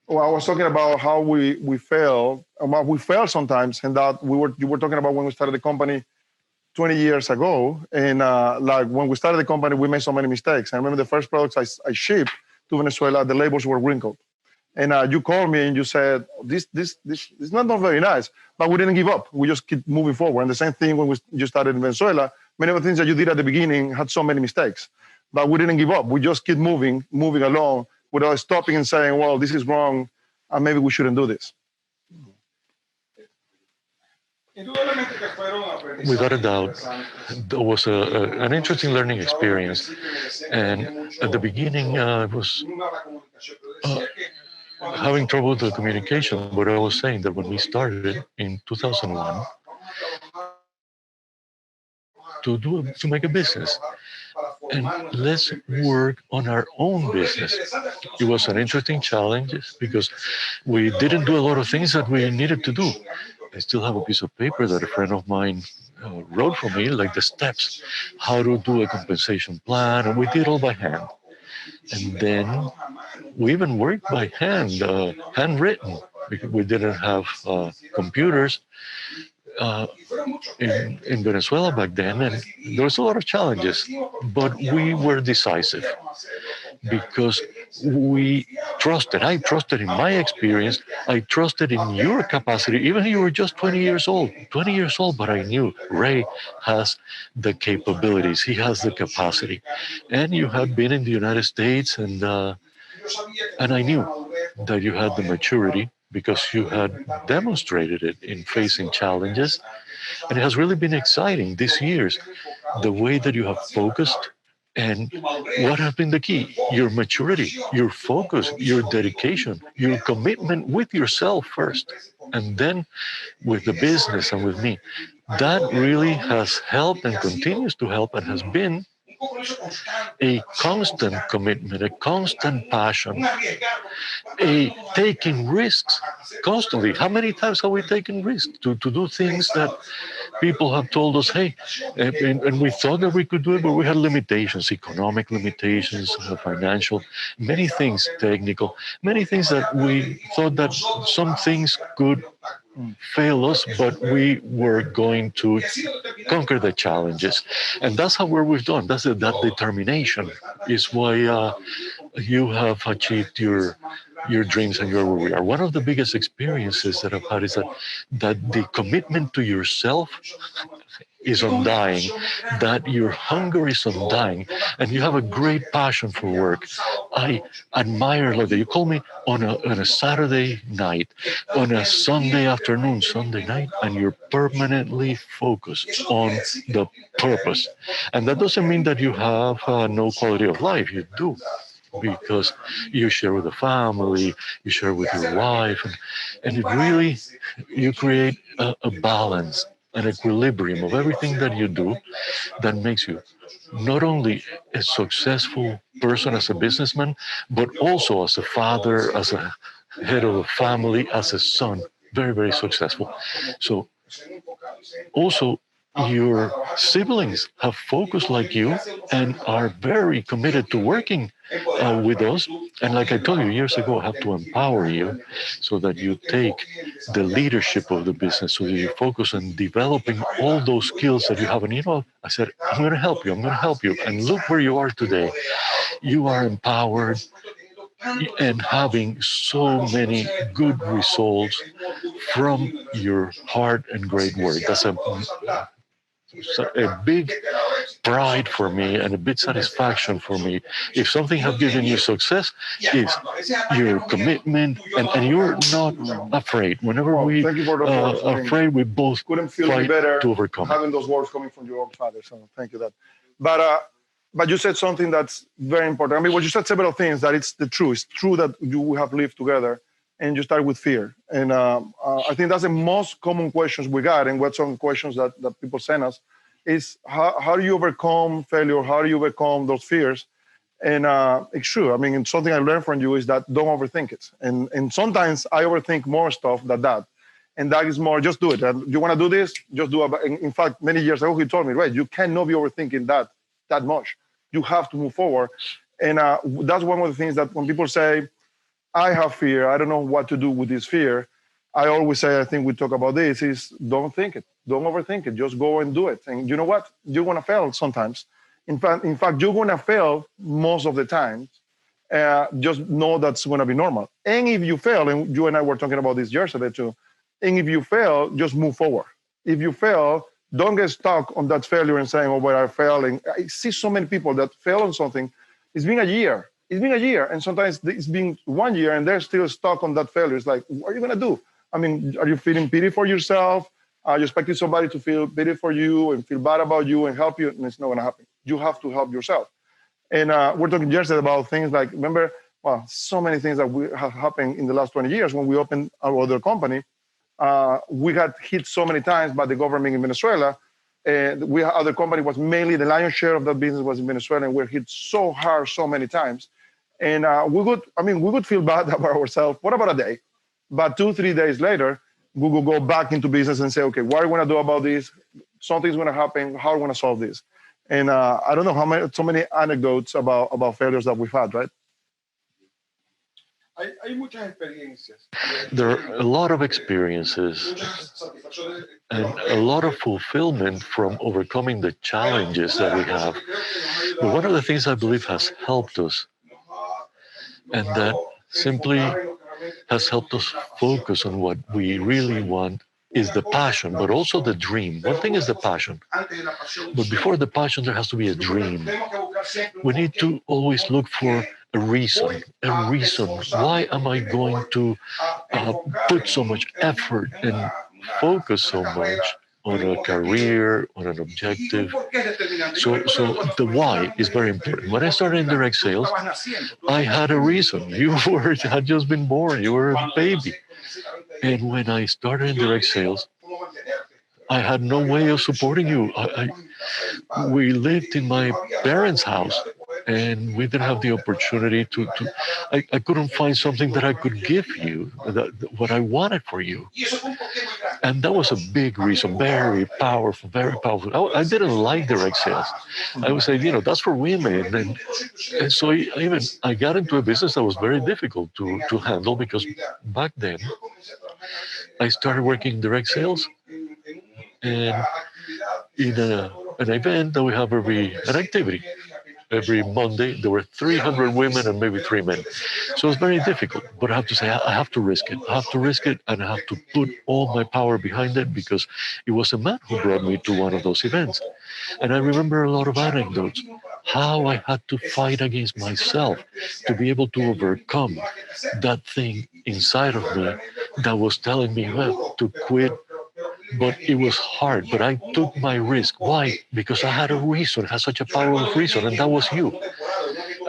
Well, I was talking about how we fail, about we fail sometimes, and that you were talking about when we started the company 20 years ago, and like when we started the company, we made so many mistakes. I remember the first products I shipped to Venezuela, the labels were wrinkled, and you called me and you said this is not very nice, but we didn't give up. We just keep moving forward. And the same thing when you started in Venezuela, many of the things that you did at the beginning had so many mistakes, but we didn't give up. We just keep moving along without stopping and saying, well, this is wrong, and maybe we shouldn't do this. Without a doubt, that was an interesting learning experience. And at the beginning, I was uh, having trouble with the communication, but I was saying that when we started in 2001 to make a business, and let's work on our own business. It was an interesting challenge because we didn't do a lot of things that we needed to do. I still have a piece of paper that a friend of mine wrote for me, like the steps, how to do a compensation plan, and we did all by hand. And then we even worked by hand, handwritten, because we didn't have computers uh, in Venezuela back then, and there was a lot of challenges, but we were decisive because we trusted. I trusted in my experience. I trusted in your capacity. Even you were just 20 years old, but I knew Ray has the capabilities. He has the capacity, and you had been in the United States, and I knew that you had the maturity because you had demonstrated it in facing challenges. And it has really been exciting these years, the way that you have focused. And what has been the key? Your maturity, your focus, your dedication, your commitment with yourself first, and then with the business and with me. That really has helped and continues to help and has been a constant commitment, a constant passion, a taking risks constantly. How many times have we taken risks to do things that people have told us, hey, and we thought that we could do it, but we had limitations, economic limitations, financial, many things, technical, many things that we thought that some things could fail us, but we were going to conquer the challenges. And that's how we've done. That determination is why you have achieved your dreams and you're where we are. One of the biggest experiences that I've had is that the commitment to yourself is undying, that your hunger is undying, and you have a great passion for work. I admire like that. You call me on a Saturday night, on a Sunday afternoon, Sunday night, and you're permanently focused on the purpose. And that doesn't mean that you have no quality of life. You do, because you share with the family, you share with your wife, and it really, you create a balance, an equilibrium of everything that you do that makes you not only a successful person as a businessman, but also as a father, as a head of a family, as a son, very, very successful. So also, your siblings have focused like you and are very committed to working with us. And like I told you years ago, I have to empower you so that you take the leadership of the business, so that you focus on developing all those skills that you have. And I said, I'm going to help you. I'm going to help you. And look where you are today. You are empowered and having so many good results from your hard and great work. That's a big pride for me and a big satisfaction for me. If something has given you success, is your commitment, and you're not afraid. Whenever Well, we thank you for those words. are afraid, we both Couldn't feel any fight better to overcome it. having those words coming from your own father. So thank you that. But you said something that's very important. I mean, well, you said several things that it's the truth. It's true that you have lived together, and you start with fear. And I think that's the most common questions we got, and what some questions that people send us is how do you overcome failure? How do you overcome those fears? And it's true. I mean, and something I learned from you is that don't overthink it. And sometimes I overthink more stuff than that. And that is more, just do it. And you want to do this, just do it. In fact, many years ago, he told me, right, you cannot be overthinking that much. You have to move forward. And that's one of the things that when people say, I have fear. I don't know what to do with this fear. I always say, I think we talk about this, is don't think it. Don't overthink it. Just go and do it. And you know what? You're going to fail sometimes. In fact, you're going to fail most of the time. Just know that's going to be normal. And if you fail, and you and I were talking about this yesterday too, and if you fail, just move forward. If you fail, don't get stuck on that failure and saying, oh, but I failed. And I see so many people that fail on something. It's been a year. It's been a year. And sometimes it's been 1 year and they're still stuck on that failure. It's like, what are you going to do? I mean, are you feeling pity for yourself? Are you expecting somebody to feel pity for you and feel bad about you and help you? And it's not going to happen. You have to help yourself. And we're talking yesterday about things like, remember, well, so many things that we have happened in the last 20 years. When we opened our other company, we got hit so many times by the government in Venezuela. And other company was mainly the lion's share of that business was in Venezuela, and we're hit so hard so many times. And we would feel bad about ourselves. What about a day? But 2-3 days later, we will go back into business and say, okay, what are we going to do about this? Something's going to happen. How are we going to solve this? And I don't know so many anecdotes about failures that we've had, right? There are a lot of experiences and a lot of fulfillment from overcoming the challenges that we have. But one of the things I believe has helped us, and that simply has helped us focus on what we really want, is the passion, but also the dream. One thing is the passion, but before the passion, there has to be a dream. We need to always look for a reason. A reason. Why am I going to put so much effort and focus so much on a career, on an objective? So the why is very important. When I started in direct sales, I had a reason. You had just been born. You were a baby. And when I started in direct sales, I had no way of supporting you. We lived in my parents' house, and we didn't have the opportunity I couldn't find something that I could give you, what I wanted for you. And that was a big reason, very powerful, very powerful. I didn't like direct sales. I would say, that's for women. And so I got into a business that was very difficult to handle, because back then I started working direct sales, and in an event that we have an activity. Every Monday, there were 300 women and maybe 3 men. So it's very difficult. But I have to say, I have to risk it. I have to risk it, and I have to put all my power behind it, because it was a man who brought me to one of those events. And I remember a lot of anecdotes, how I had to fight against myself to be able to overcome that thing inside of me that was telling me, well, to quit. But it was hard, but I took my risk. Why? Because I had a reason, I had such a powerful reason, and that was you.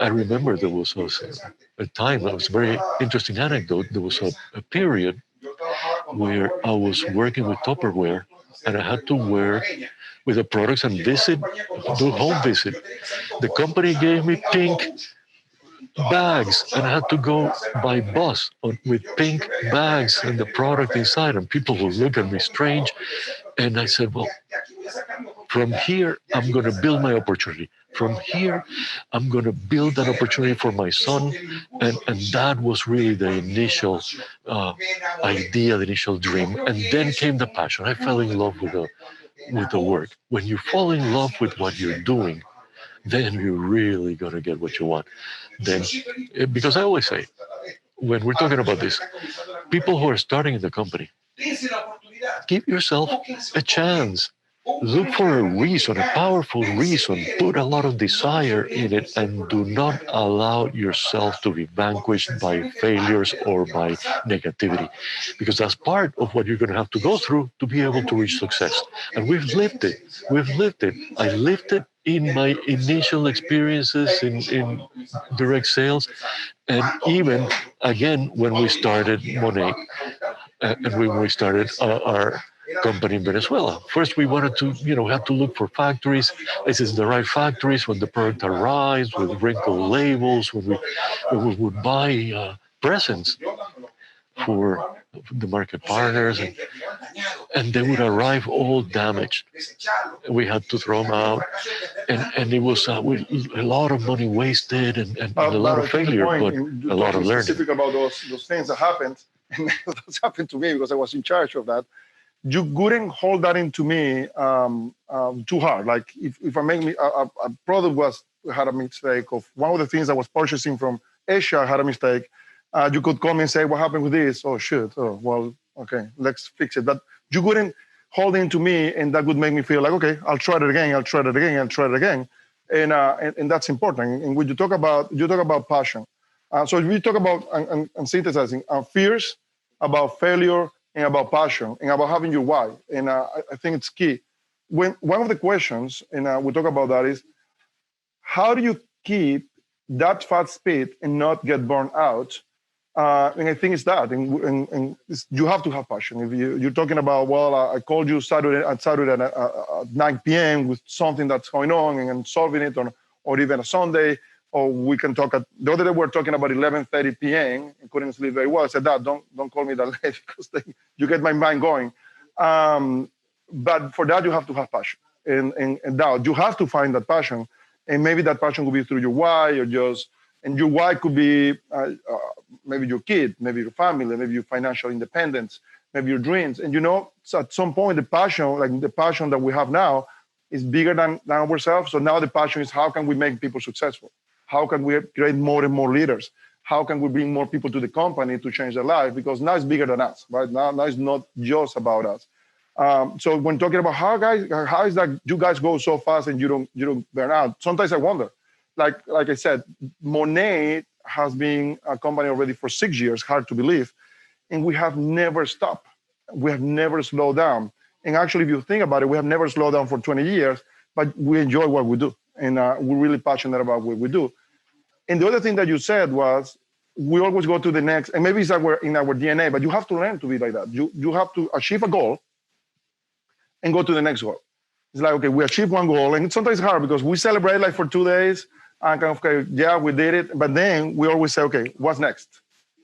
I remember there was a time, that was a very interesting anecdote. There was a period where I was working with Tupperware, and I had to work with the products and do home visit. The company gave me pink bags, and I had to go by bus with pink bags and the product inside, and people would look at me strange. And I said, well, from here, I'm going to build my opportunity. From here, I'm going to build an opportunity for my son. And that was really the initial idea, the initial dream. And then came the passion. I fell in love with the work. When you fall in love with what you're doing, then you're really going to get what you want. Then, because I always say, when we're talking about this, people who are starting in the company, give yourself a chance. Look for a reason, a powerful reason. Put a lot of desire in it, and do not allow yourself to be vanquished by failures or by negativity, because that's part of what you're going to have to go through to be able to reach success. And we've lived it. We've lived it. I lived it in my initial experiences in direct sales, and even again when we started MONAT, and when we started our company in Venezuela. First, we wanted to, have to look for factories. This is the right factories. When the product arrives with wrinkled labels, when we would buy presents for the market partners, and they would arrive all damaged. We had to throw them out, and it was a lot of money wasted and a lot But of I think the failure, point, but you're a lot of talking learning. specific about those things that happened, and that's happened to me because I was in charge of that. You couldn't hold that into me too hard. Like if I make me a product had a mistake of one of the things I was purchasing from Asia had a mistake, you could call me and say, "What happened with this?" Oh shit. Oh well, okay, let's fix it. But you couldn't hold it into me, and that would make me feel like, okay, I'll try it again. I'll try it again. I'll try it again. And that's important. And when you talk about passion. So we talk about and synthesizing fears about failure and about passion and about having your why. And I think it's key. When one of the questions, and we talk about that, is how do you keep that fast speed and not get burned out? And I think it's that, and you have to have passion. If you're talking about, well, I called you Saturday at 9 p.m. with something that's going on and solving it, or even a Sunday, or we can talk at the other day we're talking about 11:30 p.m. and couldn't sleep very well. I said, Dad, don't call me that late because you get my mind going. But for that, you have to have passion, and that you have to find that passion, and maybe that passion will be through your why, or just, and your why could be maybe your kid, maybe your family, maybe your financial independence, maybe your dreams. And so at some point, the passion that we have now is bigger than ourselves. So now the passion is how can we make people successful? How can we create more and more leaders? How can we bring more people to the company to change their life? Because now it's bigger than us, right? Now it's not just about us. So when talking about how is that you guys go so fast and you don't burn out? Sometimes I wonder. Like I said, MONAT has been a company already for 6 years, hard to believe, and we have never stopped. We have never slowed down. And actually, if you think about it, we have never slowed down for 20 years, but we enjoy what we do, and we're really passionate about what we do. And the other thing that you said was, we always go to the next, and maybe it's that we're in our DNA, but you have to learn to be like that. You have to achieve a goal and go to the next goal. It's like, okay, we achieved one goal, and sometimes it's hard because we celebrate like for 2 days, and kind of, okay, yeah, we did it. But then we always say, okay, what's next?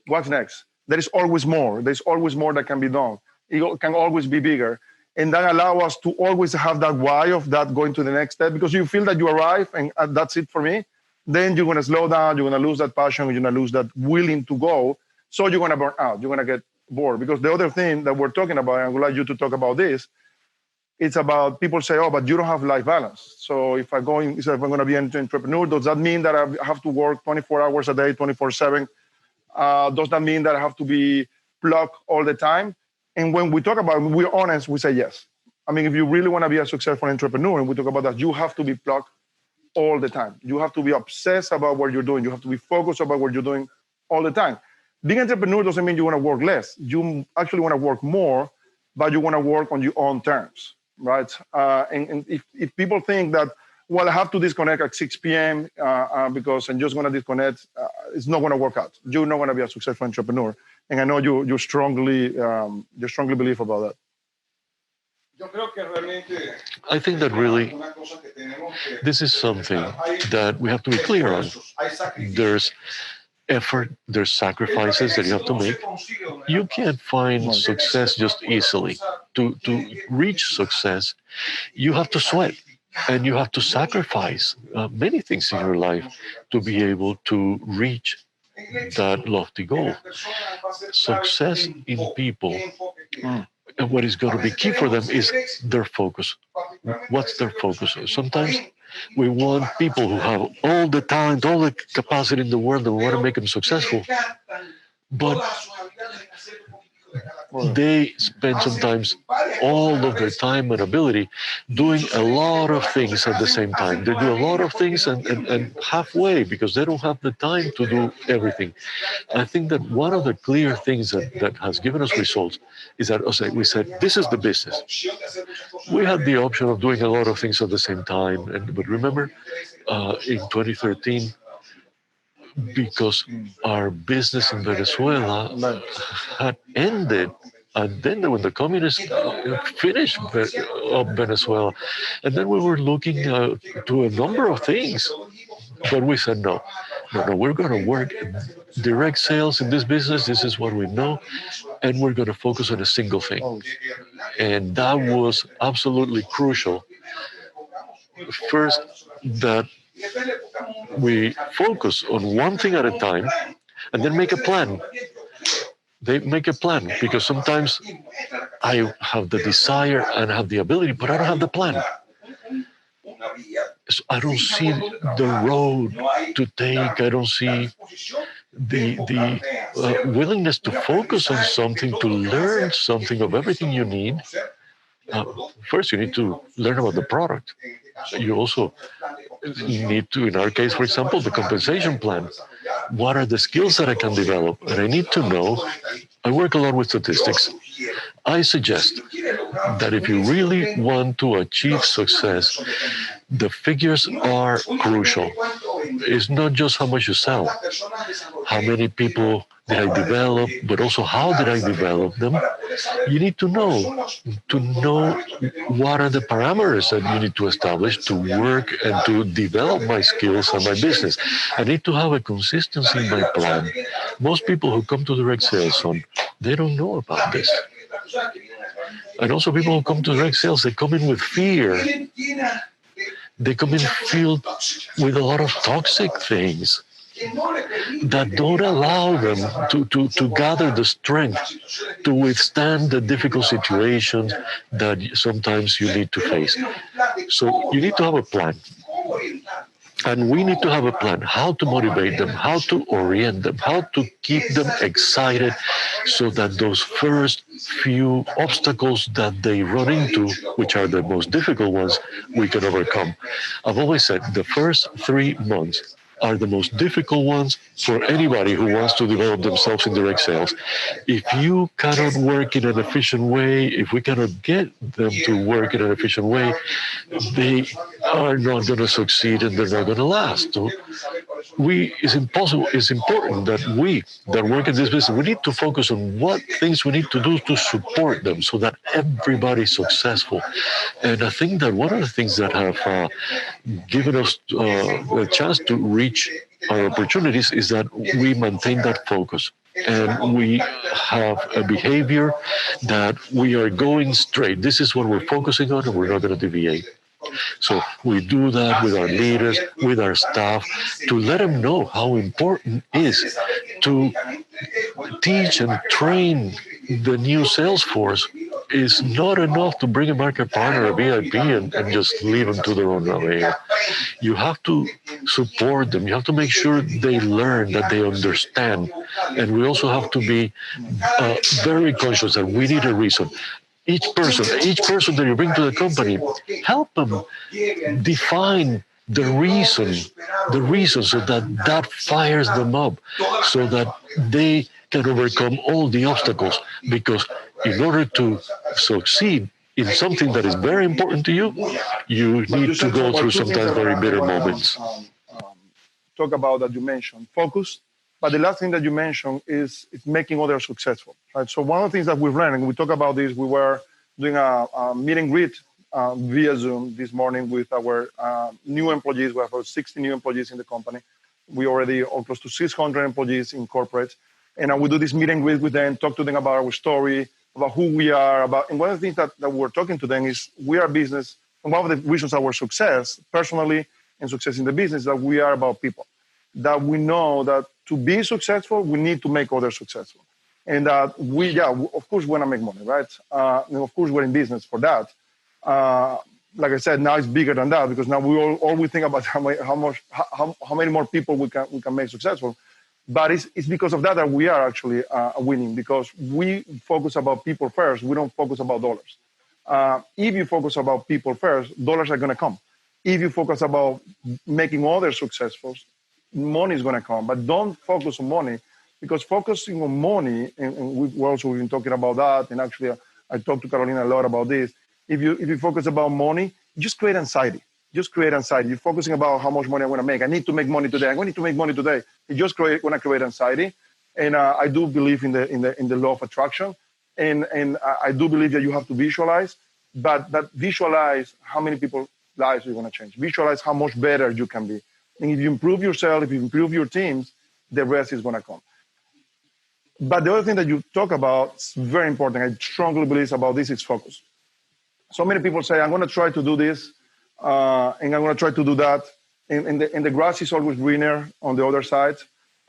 What's next? There is always more. There's always more that can be done. It can always be bigger. And that allows us to always have that why of that going to the next step, because you feel that you arrive and that's it for me. Then you're going to slow down. You're going to lose that passion. You're going to lose that willing to go. So you're going to burn out. You're going to get bored. Because the other thing that we're talking about, and I would like you to talk about this, it's about people say, oh, but you don't have life balance. So if I'm going to be an entrepreneur, does that mean that I have to work 24 hours a day, 24/7? Does that mean that I have to be plugged all the time? And when we talk about it, we're honest, we say yes. I mean, if you really want to be a successful entrepreneur, and we talk about that, you have to be plugged all the time. You have to be obsessed about what you're doing. You have to be focused about what you're doing all the time. Being an entrepreneur doesn't mean you want to work less. You actually want to work more, but you want to work on your own terms, right? And if people think that, well, I have to disconnect at 6 p.m. Because I'm just going to disconnect, it's not going to work out. You're not going to be a successful entrepreneur. And I know you strongly believe about that. I think that really this is something that we have to be clear on. There's effort, there's sacrifices that you have to make. You can't find success just easily. To reach success, you have to sweat and you have to sacrifice many things in your life to be able to reach that lofty goal. Success in people, and what is going to be key for them is their focus. What's their focus? Sometimes we want people who have all the talent, all the capacity in the world, and we want to make them successful. But they spend sometimes all of their time and ability doing a lot of things at the same time. They do a lot of things and halfway because they don't have the time to do everything. I think that one of the clear things that has given us results is that we said, this is the business. We had the option of doing a lot of things at the same time. But remember, in 2013, because our business in Venezuela had ended, and then when the communists finished Venezuela, and then we were looking to a number of things, But we said no, we're going to work direct sales in this business. This is what we know, and we're going to focus on a single thing. And that was absolutely crucial. First, that we focus on one thing at a time, and then make a plan. They make a plan, because sometimes I have the desire and have the ability, but I don't have the plan. So I don't see the road to take. I don't see the willingness to focus on something, to learn something of everything you need. First, you need to learn about the product. You also need to, in our case, for example, the compensation plan. What are the skills that I can develop? And I need to know. I work a lot with statistics. I suggest that if you really want to achieve success, the figures are crucial. It's not just how much you sell, how many people did I develop, but also how did I develop them. You need to know what are the parameters that you need to establish to work and to develop my skills and my business. I need to have a consistency in my plan. Most people who come to direct sales they don't know about this. And also people who come to direct sales, they come in with fear. They come in filled with a lot of toxic things that don't allow them to gather the strength to withstand the difficult situations that sometimes you need to face. So you need to have a plan. And we need to have a plan, how to motivate them, how to orient them, how to keep them excited so that those first few obstacles that they run into, which are the most difficult ones, we can overcome. I've always said the first 3 months are the most difficult ones for anybody who wants to develop themselves in direct sales. If you cannot work in an efficient way, if we cannot get them to work in an efficient way, they are not going to succeed and they're not going to last. So it's important that we that work in this business, we need to focus on what things we need to do to support them so that everybody's successful. And I think that one of the things that have given us a chance to reach our opportunities is that we maintain that focus. And we have a behavior that we are going straight. This is what we're focusing on, and we're not going to deviate. So we do that with our leaders, with our staff, to let them know how important it is to teach and train the new sales force. Is not enough to bring a market partner, a VIP, and just leave them to their own way. You have to support them. You have to make sure they learn, that they understand. And we also have to be very conscious that we need a reason. Each person that you bring to the company, help them define the reason so that fires them up, so that they can overcome all the obstacles. Because in order to succeed in something that is very important to you, you need to go through sometimes very bitter moments. Talk about that you mentioned focus, but the last thing that you mentioned is making others successful, right? So one of the things that we've learned, and we talk about this, we were doing a meet and greet via Zoom this morning with our new employees. We have about 60 new employees in the company. We already are close to 600 employees in corporate. And we do this meet and greet with them, talk to them about our story, about who we are, and one of the things that we're talking to them is we are business. And one of the reasons our success, personally, and success in the business, is that we are about people. That we know that to be successful, we need to make others successful. And that of course, we want to make money, right? And of course, we're in business for that. Like I said, now it's bigger than that, because now we think about how many more people we can make successful. But it's because of that we are actually winning, because we focus about people first. We don't focus about dollars. If you focus about people first, dollars are going to come. If you focus about making others successful, money is going to come. But don't focus on money, because focusing on money, and we've also been talking about that, and actually I talked to Carolina a lot about this. If you focus about money, just create anxiety. Just create anxiety. You're focusing about how much money I'm going to make. I need to make money today. I'm going to make money today. You just going to create anxiety. And I do believe in the law of attraction. And I do believe that you have to visualize, but visualize how many people's lives you're going to change. Visualize how much better you can be. And if you improve yourself, if you improve your teams, the rest is going to come. But the other thing that you talk about is very important. I strongly believe about this is focus. So many people say, I'm going to try to do this, and I'm going to try to do that. And the grass is always greener on the other side.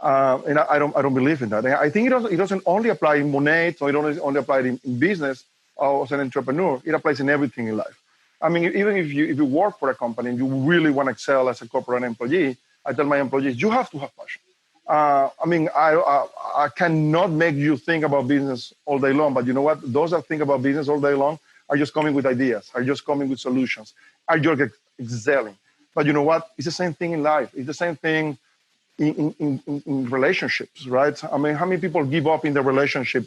And I don't believe in that. And I think it doesn't only apply in MONAT, or it only apply in business or as an entrepreneur. It applies in everything in life. I mean, even if you work for a company and you really want to excel as a corporate employee, I tell my employees, you have to have passion. I mean, I cannot make you think about business all day long, but you know what? Those that think about business all day long are just coming with ideas, are just coming with solutions, are just excelling. But you know what? It's the same thing in life. It's the same thing in relationships, right? I mean, how many people give up in their relationship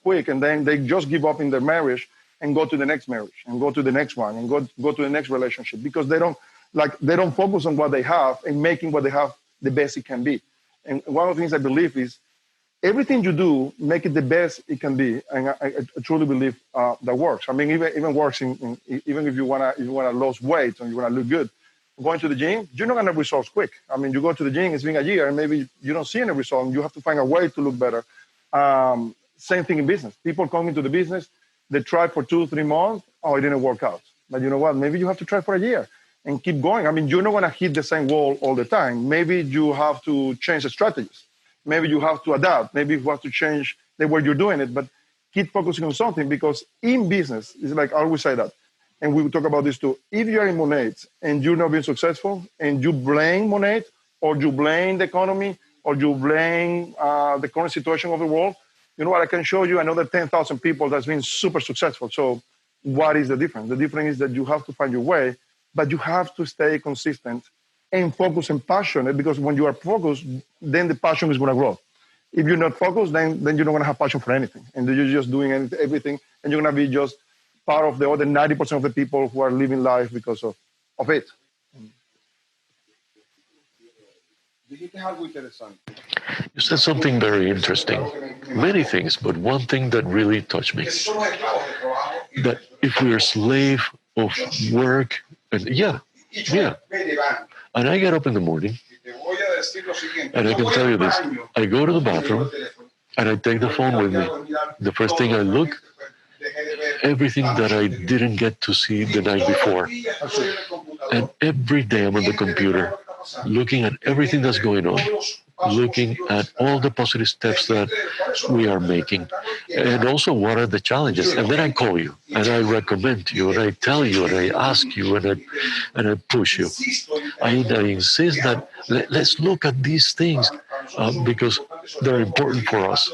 quick, and then they just give up in their marriage and go to the next marriage and go to the next one and go to the next relationship because they don't focus on what they have and making what they have the best it can be. And one of the things I believe is everything you do, make it the best it can be. And I truly believe that works. I mean, even works even if you wanna lose weight and you wanna look good. Going to the gym, you're not gonna have results quick. I mean, you go to the gym, it's been a year, and maybe you don't see any result, and you have to find a way to look better. Same thing in business. People come into the business, they try for 2-3 months, oh, it didn't work out. But you know what? Maybe you have to try for a year and keep going. I mean, you're not gonna hit the same wall all the time. Maybe you have to change the strategies. Maybe you have to adapt. Maybe you have to change the way you're doing it, but keep focusing on something because in business, it's like I always say that, and we will talk about this too. If you're in MONAT and you're not being successful and you blame MONAT or you blame the economy or you blame the current situation of the world, you know what? I can show you another 10,000 people that's been super successful. So what is the difference? The difference is that you have to find your way, but you have to stay consistent and focused and passionate because when you are focused, then the passion is going to grow. If you're not focused, then you're not going to have passion for anything. And you're just doing everything and you're going to be just part of the other 90% of the people who are living life because of it. You said something very interesting. Many things, but one thing that really touched me. That if we're a slave of work, and yeah. And I get up in the morning, and I can tell you this. I go to the bathroom, and I take the phone with me. The first thing I look, everything that I didn't get to see the night before. And every day I'm on the computer, looking at everything that's going on, looking at all the positive steps that we are making, and also what are the challenges. And then I call you, and I recommend you, and I tell you, and I ask you, and I push you. I insist that let's look at these things because they're important for us.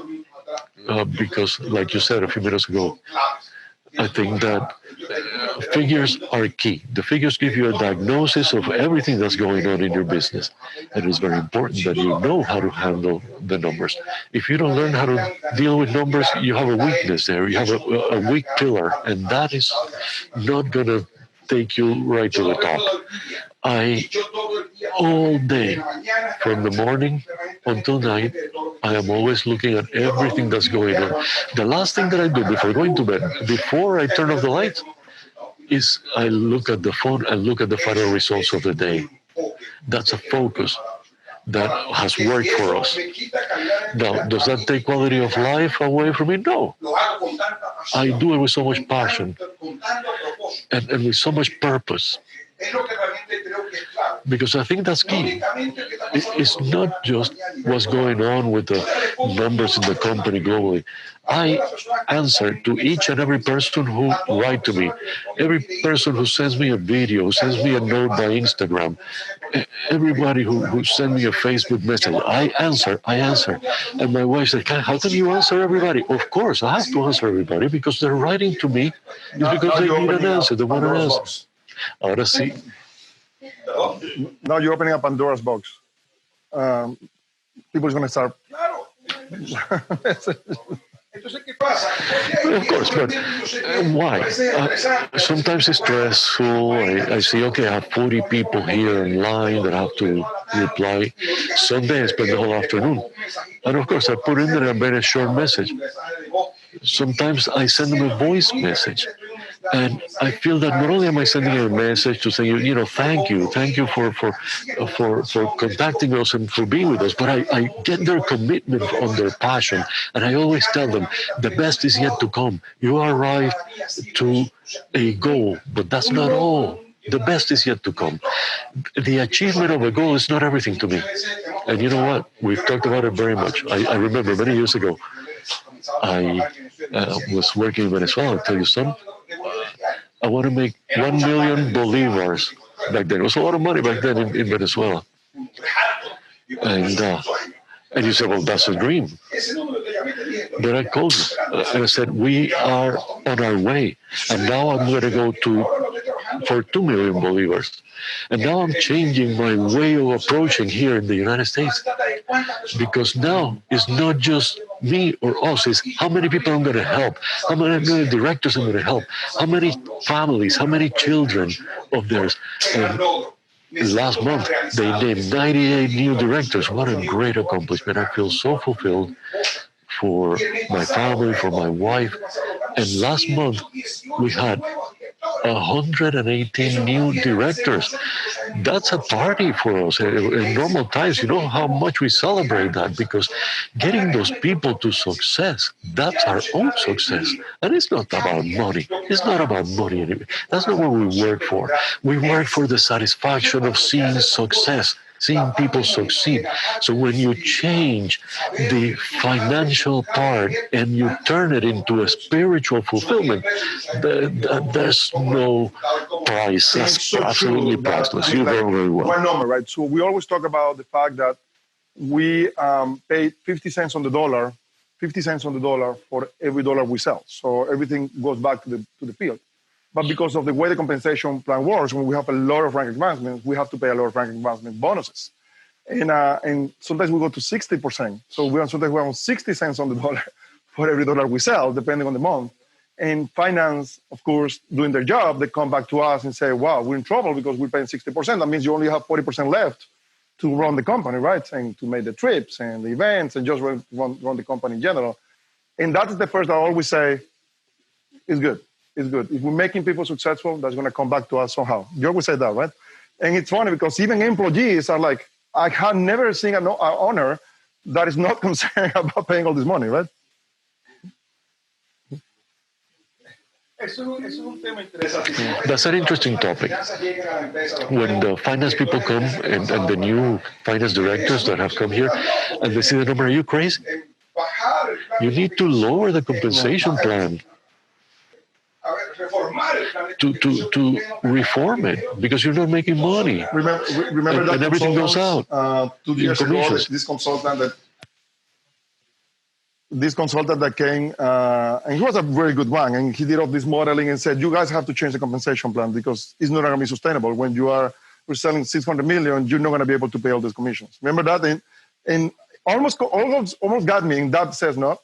Because, like you said a few minutes ago, I think that figures are key. The figures give you a diagnosis of everything that's going on in your business. And it's very important that you know how to handle the numbers. If you don't learn how to deal with numbers, you have a weakness there. You have a weak pillar, and that is not going to take you right to the top. All day, from the morning until night, I am always looking at everything that's going on. The last thing that I do before going to bed, before I turn off the lights, is I look at the phone and look at the final results of the day. That's a focus that has worked for us. Now, does that take quality of life away from me? No. I do it with so much passion and with so much purpose. Because I think that's key. It's not just what's going on with the numbers in the company globally. I answer to each and every person who write to me, every person who sends me a video, who sends me a note by Instagram, everybody who sends me a Facebook message. I answer. And my wife said, how can you answer everybody? Of course, I have to answer everybody because they're writing to me. It's because they need an answer. They want an answer. Ahora sí. Now you're opening up Pandora's box. People are going to start. Of course, but why? Sometimes it's stressful. I see, okay, I have 40 people here in line that I have to reply. Sunday, I spend the whole afternoon. And of course, I put in there a very short message. Sometimes I send them a voice message. And I feel that not only am I sending a message to say, thank you for contacting us and for being with us, but I get their commitment on their passion, and I always tell them the best is yet to come. You arrived to a goal, but that's not all. The best is yet to come. The achievement of a goal is not everything to me. And you know what? We've talked about it very much. I remember many years ago, I was working in Venezuela. I tell you, son, I want to make 1 million bolivars back then. It was a lot of money back then in Venezuela. And and you said, well, that's a dream. But I called you and I said, we are on our way. And now I'm going to go for 2 million bolivars. And now I'm changing my way of approaching here in the United States. Because now it's not just me or us, it's how many people I'm going to help, how many directors I'm going to help, how many families, how many children of theirs. And last month, they named 98 new directors. What a great accomplishment. I feel so fulfilled for my family, for my wife. And last month, we had 118 new directors. That's a party for us. In normal times, you know how much we celebrate that, because getting those people to success, that's our own success. And it's not about money. It's not about money anyway. That's not what we work for. We work for the satisfaction of seeing success, seeing people succeed. So when you change the financial part and you turn it into a spiritual fulfillment, there's no price. That's so absolutely true that, priceless. You know very well. one number, right? So we always talk about the fact that we pay 50 cents on the dollar, 50 cents on the dollar for every dollar we sell. So everything goes back to the field. But because of the way the compensation plan works, when we have a lot of rank advancements, we have to pay a lot of rank advancement bonuses. And sometimes we go to 60%. So sometimes we're on 60 cents on the dollar for every dollar we sell, depending on the month. And finance, of course, doing their job, they come back to us and say, wow, we're in trouble because we're paying 60%. That means you only have 40% left to run the company, right? And to make the trips and the events and just run the company in general. And that's the first I always say, is good. It's good. If we're making people successful, that's going to come back to us somehow. You always say that, right? And it's funny because even employees are like, I have never seen an owner that is not concerned about paying all this money, right? That's an interesting topic. When the finance people come and the new finance directors that have come here and they see the number, are you crazy? You need to lower the compensation plan. To reform it, because you're not making money. Remember that and everything goes out 2 years ago. Commissions. This consultant that came, and he was a very good one, and he did all this modeling and said, you guys have to change the compensation plan because it's not going to be sustainable. When we're selling 600 million, you're not going to be able to pay all these commissions. Remember that? And almost got me, and that says no,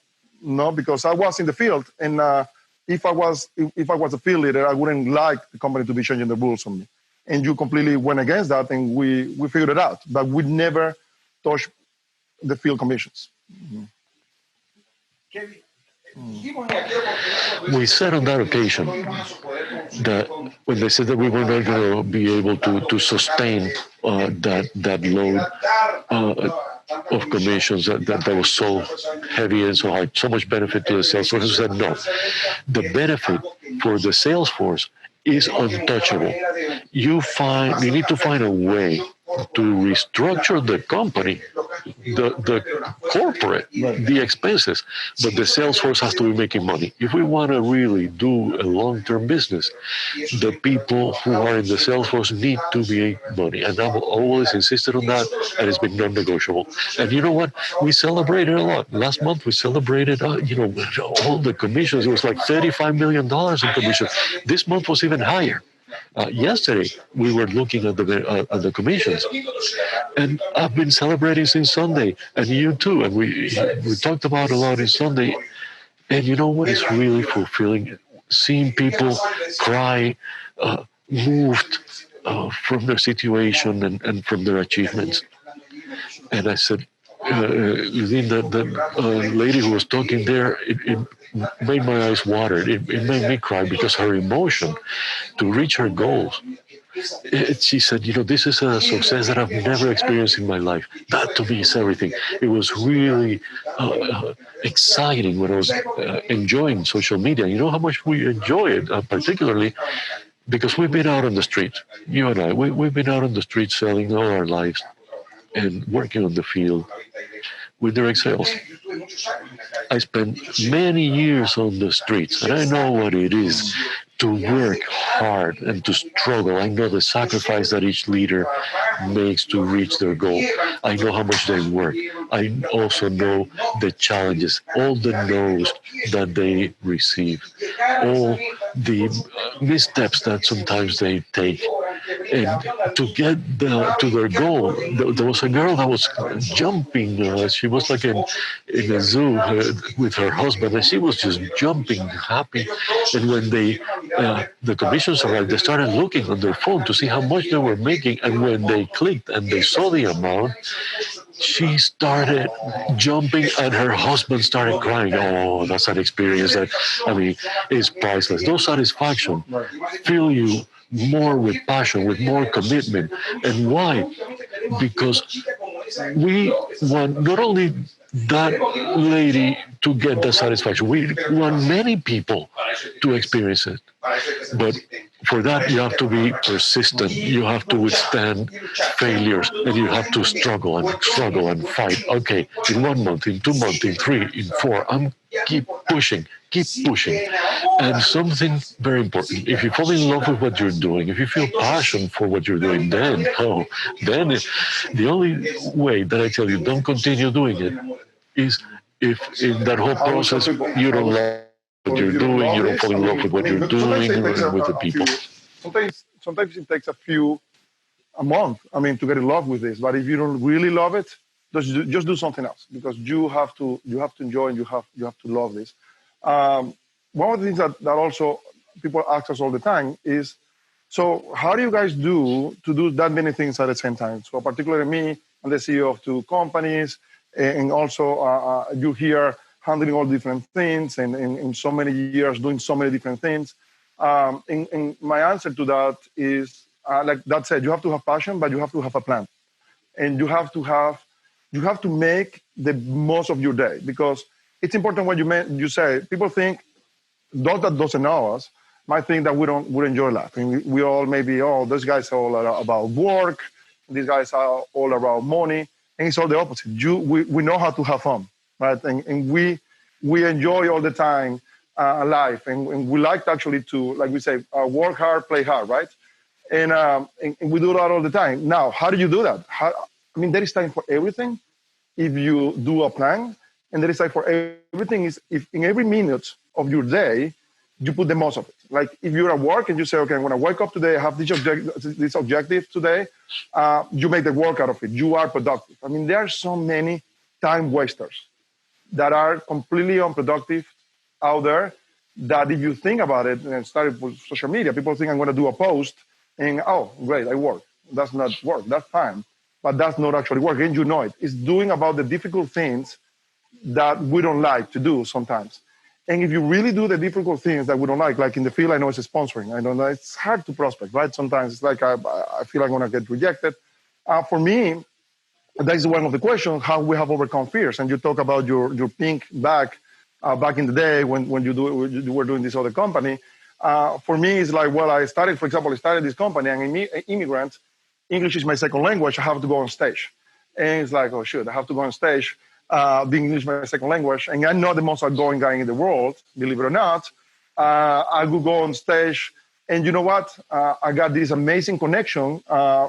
because I was in the field, and if I was a field leader, I wouldn't like the company to be changing the rules on me. And you completely went against that, and we figured it out. But we never touched the field commissions. Mm-hmm. We said on that occasion that when they said that we were not going to be able to sustain that load of commissions that was so heavy and so high, so much benefit to the sales force, we said no. The benefit for the sales force is untouchable. You need to find a way to restructure the company, the corporate, the expenses, but the sales force has to be making money. If we want to really do a long-term business, the people who are in the sales force need to make money. And I've always insisted on that, and it's been non-negotiable. And you know what? We celebrated a lot. Last month, we celebrated, all the commissions. It was like $35 million in commissions. This month was even higher. Yesterday, we were looking at the commissions, and I've been celebrating since Sunday, and you too. And we talked about a lot on Sunday, and you know what is really fulfilling? Seeing people cry, moved from their situation and from their achievements. And I said, the lady who was talking there, it made my eyes water. It made me cry because her emotion to reach her goals. She said, this is a success that I've never experienced in my life. That to me is everything. It was really exciting when I was enjoying social media. You know how much we enjoy it, particularly because we've been out on the street. You and I, we've been out on the street selling all our lives and working on the field with direct sales. I spent many years on the streets, and I know what it is to work hard and to struggle. I know the sacrifice that each leader makes to reach their goal. I know how much they work. I also know the challenges, all the no's that they receive, all the missteps that sometimes they take. And to get to their goal, there was a girl that was jumping. She was like in a zoo with her husband, and she was just jumping, happy. And when the commissions arrived, they started looking on their phone to see how much they were making. And when they clicked and they saw the amount, she started jumping and her husband started crying. Oh, that's an experience that, I mean, is priceless. Those satisfaction fill you more with passion, with more commitment. And why? Because we want not only that lady to get the satisfaction, we want many people to experience it. But for that, you have to be persistent. You have to withstand failures, and you have to struggle and fight. Okay, in 1 month, in 2 months, in three, in four, I'm keep pushing, keep pushing. And something very important: if you fall in love with what you're doing, if you feel passion for what you're doing, then the only way that I tell you don't continue doing it is if in that whole process you don't love what you're doing, you don't fall in love with what you're doing, and with the people. Sometimes it takes a month. I mean, to get in love with this. But if you don't really love it, just do something else because you have to enjoy and you have to love this. One of the things that also people ask us all the time is, so how do you guys do to do that many things at the same time? So particularly me, I'm the CEO of two companies, and also you here handling all different things and in so many years doing so many different things. And my answer to that is, like that said, you have to have passion, but you have to have a plan. And you have to make the most of your day because it's important what you say. People think, those that doesn't know us might think that we enjoy life. And we all maybe, oh, those guys are all about work. These guys are all about money. And it's all the opposite. We know how to have fun, right? And we enjoy all the time life. And we like actually to, like we say, work hard, play hard, right? And we do that all the time. Now, how do you do that? There is time for everything if you do a plan. And there is time for everything is if in every minute of your day, you put the most of it. Like if you're at work and you say, okay, I'm going to wake up today, I have this objective today, you make the work out of it. You are productive. There are so many time wasters that are completely unproductive out there that if you think about it and started with social media, people think I'm going to do a post and, oh, great, I work. That's not work. That's fine. But that's not actually work. And you know it. It's doing about the difficult things that we don't like to do sometimes. And if you really do the difficult things that we don't like in the field, I know it's sponsoring. I don't know, it's hard to prospect, right? Sometimes it's like I feel I'm going to get rejected. For me, that is one of the questions, how we have overcome fears. And you talk about your pink back in the day when you were doing this other company. For me, it's like, well, I started this company, and I'm an immigrant. English is my second language. I have to go on stage. And it's like, oh, shoot, I have to go on stage. Being English my second language, and I'm not the most outgoing guy in the world, believe it or not. I would go on stage, and you know what? I got this amazing connection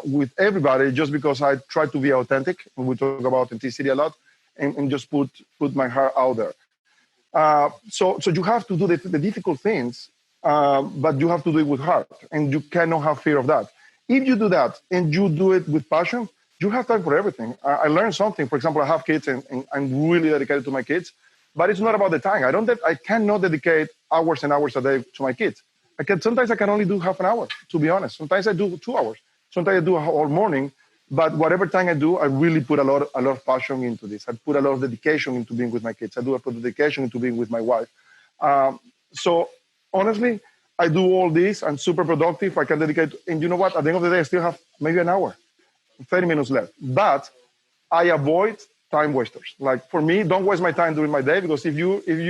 with everybody just because I try to be authentic. And we talk about authenticity a lot, and just put my heart out there. So you have to do the difficult things, but you have to do it with heart, and you cannot have fear of that. If you do that and you do it with passion, you have time for everything. I learned something. For example, I have kids, and I'm really dedicated to my kids. But it's not about the time. I cannot dedicate hours and hours a day to my kids. Sometimes I can only do half an hour, to be honest. Sometimes I do 2 hours. Sometimes I do a whole morning. But whatever time I do, I really put a lot of passion into this. I put a lot of dedication into being with my kids. I put dedication into being with my wife. So honestly, I do all this. I'm super productive. I can dedicate, and you know what? At the end of the day, I still have maybe an hour, 30 minutes left. But I avoid time wasters. Like for me, don't waste my time during my day, because if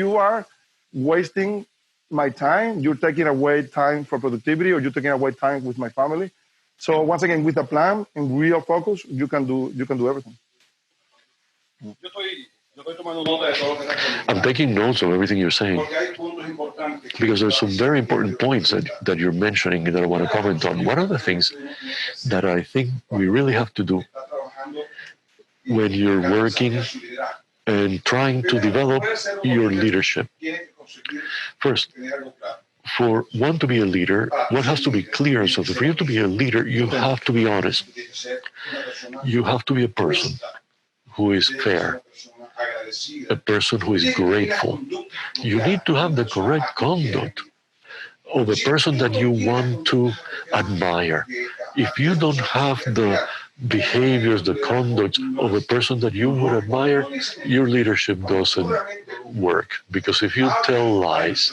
you are wasting my time, you're taking away time for productivity, or you're taking away time with my family. So once again, with a plan and real focus, you can do everything. I'm taking notes of everything you're saying because there's some very important points that you're mentioning that I want to comment on. One of the things that I think we really have to do when you're working and trying to develop your leadership. First, for one to be a leader, one has to be clear. So for you to be a leader, you have to be honest. You have to be a person who is fair, a person who is grateful. You need to have the correct conduct of a person that you want to admire. If you don't have the behaviors, the conduct of a person that you would admire, your leadership doesn't work. Because if you tell lies,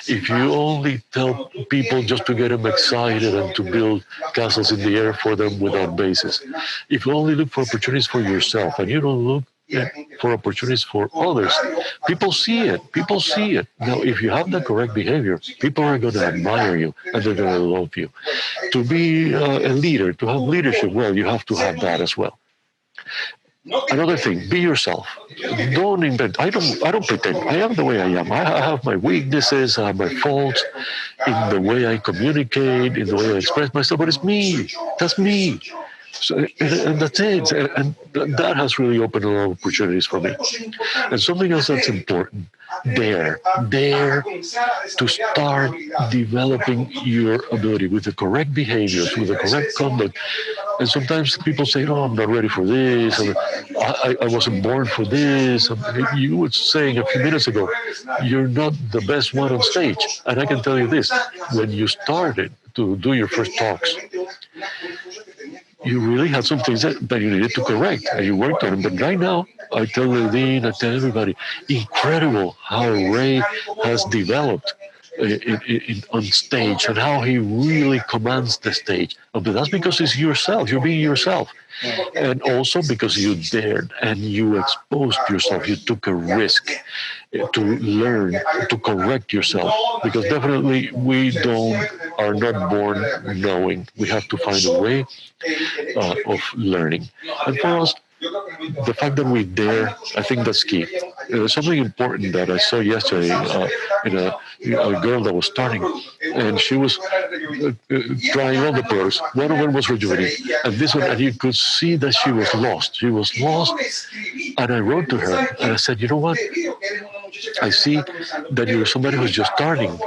if you only tell people just to get them excited and to build castles in the air for them without basis, if you only look for opportunities for yourself and you don't look for opportunities for others, people see it. People see it. Now, if you have the correct behavior, people are going to admire you and they're going to love you. To be a leader, to have leadership, well, you have to have that as well. Another thing, be yourself. Don't invent. I don't pretend. I am the way I am. I have my weaknesses, I have my faults in the way I communicate, in the way I express myself, but it's me. That's me. So, and that's it. And that has really opened a lot of opportunities for me. And something else that's important, dare to start developing your ability with the correct behaviors, with the correct conduct. And sometimes people say, "Oh, I'm not ready for this. I wasn't born for this." You were saying a few minutes ago, you're not the best one on stage. And I can tell you this, when you started to do your first talks, you really had some things that you needed to correct, and you worked on them. But right now, I tell the dean, I tell everybody, incredible how Ray has developed on stage and how he really commands the stage. But that's because it's yourself. You're being yourself. And also because you dared and you exposed yourself. You took a risk to learn, to correct yourself. Because definitely are not born knowing. We have to find a way of learning. And for us, the fact that we dare, I think that's key. Something important that I saw yesterday in a girl that was starting, and she was trying all the products. One of them was rejuvenating, and this one, and you could see that she was lost. She was lost, and I wrote to her and I said, "You know what? I see that you're somebody who's just starting,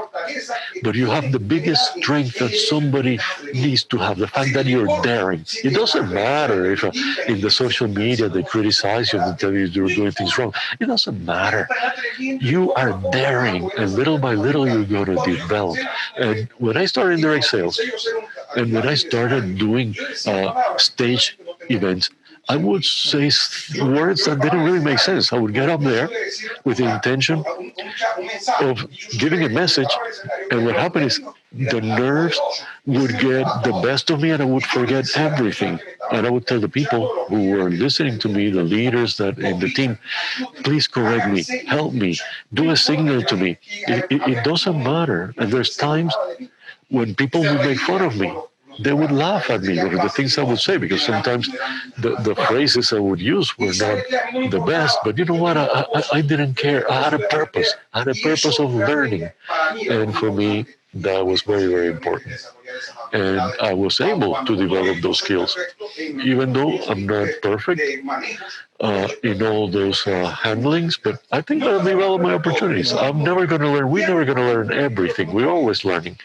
but you have the biggest strength that somebody needs to have, the fact that you're daring. It doesn't matter if in the social media they criticize you and tell you you're doing things wrong. It doesn't matter. You are daring, and little by little you're going to develop." And when I started in direct sales, and when I started doing stage events, I would say words that didn't really make sense. I would get up there with the intention of giving a message, and what happened is the nerves would get the best of me, and I would forget everything. And I would tell the people who were listening to me, the leaders that in the team, "Please correct me, help me, do a signal to me." It doesn't matter. And there's times when people would make fun of me. They would laugh at me over the things I would say, because sometimes the phrases I would use were not the best. But you know what? I didn't care. I had a purpose. I had a purpose of learning. And for me, that was very, very important. And I was able to develop those skills. Even though I'm not perfect in all those handlings, but I think I'll develop my opportunities. I'm never going to learn. We're never going to learn everything. We're always learning.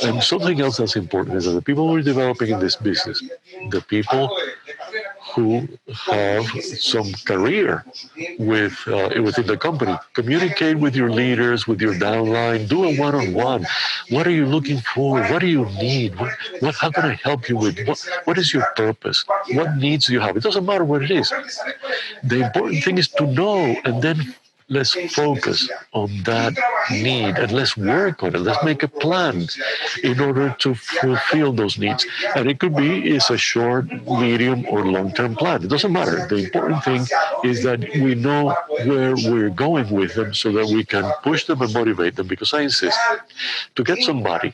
And something else that's important is that the people we're developing in this business, the people who have some career within the company. Communicate with your leaders, with your downline. Do a one-on-one. What are you looking for? What do you need? How can I help you with? What is your purpose? What needs do you have? It doesn't matter what it is. The important thing is to know, and then let's focus on that need and let's work on it. Let's make a plan in order to fulfill those needs. And it could be it's a short, medium, or long-term plan. It doesn't matter. The important thing is that we know where we're going with them so that we can push them and motivate them. Because I insist, to get somebody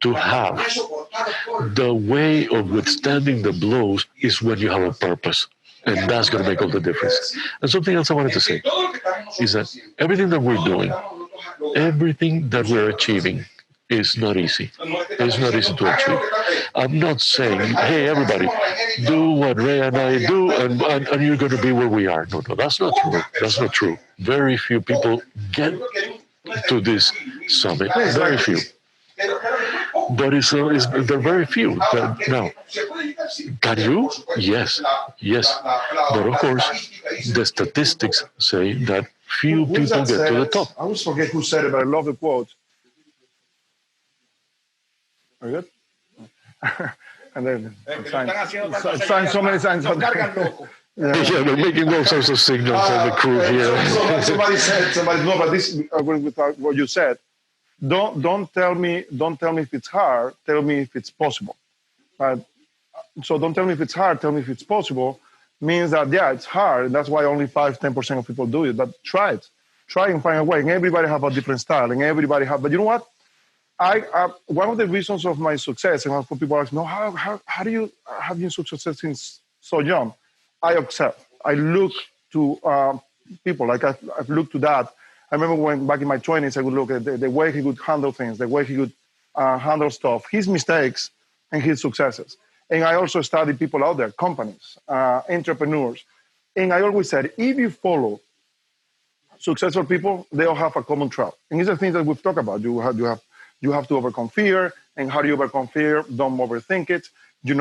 to have the way of withstanding the blows is when you have a purpose. And that's going to make all the difference. And something else I wanted to say is that everything that we're doing, everything that we're achieving is not easy. It's not easy to achieve. I'm not saying, hey, everybody, do what Ray and I do, and you're going to be where we are. No, that's not true. That's not true. Very few people get to this summit. Very few. But there are very few. Now, can you? Yes. But of course, the statistics say that few people get to the top. I always forget who said it, but I love the quote. Are you good? And then signs, so many signs. Yeah, they're making all sorts of signals on the crew here. Somebody no, but this agreeing with what you said. Don't tell me if it's hard. Tell me if it's possible. So don't tell me if it's hard. Tell me if it's possible. Means that it's hard. And that's why only 5-10% of people do it. But try it. Try and find a way. And everybody have a different style. And everybody have. But you know what? One of the reasons of my success, and people ask me, how do you have been successful since so young? I observe. I look to people. Like I've looked to that. I remember when back in my 20s, I would look at the way he would handle things, the way he would handle stuff, his mistakes and his successes. And I also studied people out there, companies, entrepreneurs. And I always said, if you follow successful people, they all have a common trait. And these are things that we've talked about. You have to overcome fear. And how do you overcome fear? Don't overthink it. You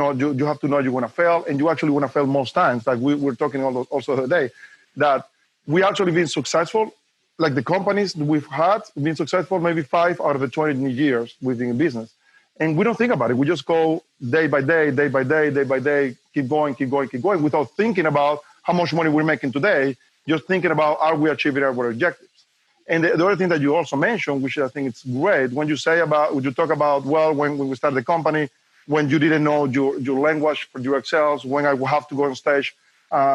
have to know you're going to fail. And you actually want to fail most times. Like we were talking also the other day, that we actually been successful. Like the companies we've had been successful maybe 5 out of the 20 years we've been in business. And we don't think about it. We just go day by day, keep going without thinking about how much money we're making today, just thinking about are we achieving our objectives. And the other thing that you also mentioned, which I think it's great, when you talk about, when we started the company, when you didn't know your language for your Excels, when I have to go on stage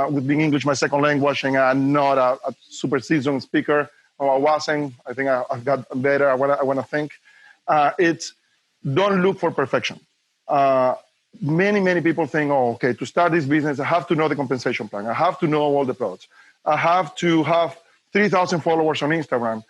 with being English my second language, and I'm not a super seasoned speaker, or I wasn't. I think I've got better. I want to think. It's don't look for perfection. Many people think, to start this business, I have to know the compensation plan. I have to know all the products. I have to have 3,000 followers on Instagram.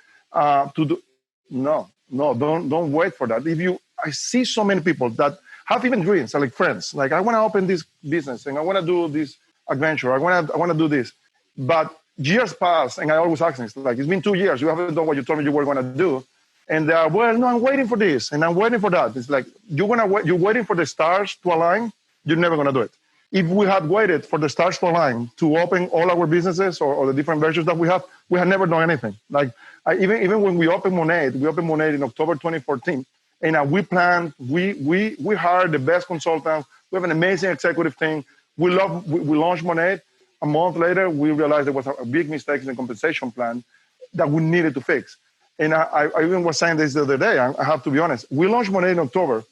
Don't wait for that. I see so many people that have even dreams, like friends. Like I want to open this business and I want to do this adventure. I want to do this, but years pass, and I always ask them, it's been 2 years. You haven't done what you told me you were going to do, and I'm waiting for this, and I'm waiting for that. It's like you're waiting for the stars to align. You're never going to do it. If we had waited for the stars to align to open all our businesses or the different versions that we had never done anything. Like even when we opened MONAT, in October 2014, and we planned. We hired the best consultants. We have an amazing executive team. We launched MONAT. A month later, we realized there was a big mistake in the compensation plan that we needed to fix. And I even was saying this the other day. I have to be honest. We launched MONAT in October.